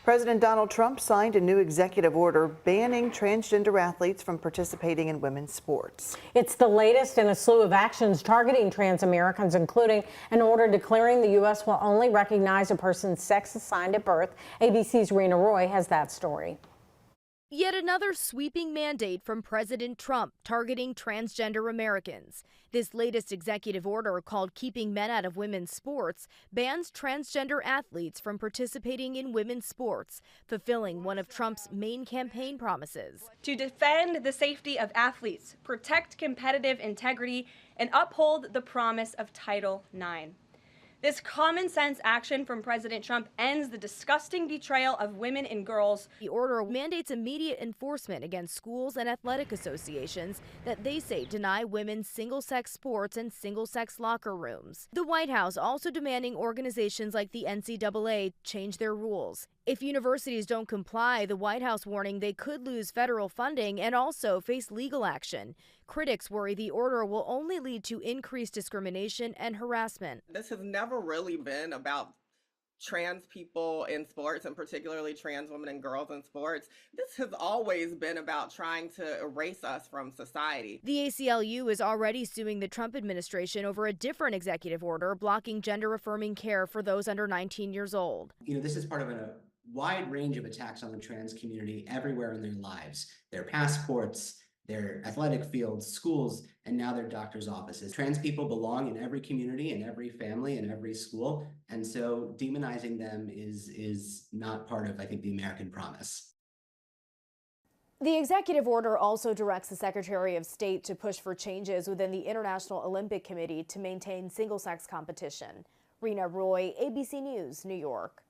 President Donald Trump signed a new executive order banning transgender athletes from participating in women's sports. It's the latest in a slew of actions targeting trans Americans, including an order declaring the U.S. will only recognize a person's sex assigned at birth. ABC's Rena Roy has that story. Yet another sweeping mandate from President Trump targeting transgender Americans. This latest executive order, called Keeping Men Out of Women's Sports, bans transgender athletes from participating in women's sports, fulfilling one of Trump's main campaign promises. To defend the safety of athletes, protect competitive integrity, and uphold the promise of Title IX. This common sense action from President Trump ends the disgusting betrayal of women and girls. The order mandates immediate enforcement against schools and athletic associations that they say deny women single-sex sports and single-sex locker rooms. The White House also demanding organizations like the NCAA change their rules. If universities don't comply, the White House warning they could lose federal funding and also face legal action. Critics worry the order will only lead to increased discrimination and harassment. This has never really been about trans people in sports, and particularly trans women and girls in sports. This has always been about trying to erase us from society. The ACLU is already suing the Trump administration over a different executive order blocking gender-affirming care for those under 19 years old. This is part of a wide range of attacks on the trans community everywhere in their lives, their passports, their athletic fields, schools, and now their doctor's offices. Trans people belong in every community, in every family, in every school, and so demonizing them is not part of, I think, the American promise. The executive order also directs the Secretary of State to push for changes within the International Olympic Committee to maintain single-sex competition. Rena Roy, ABC News, New York.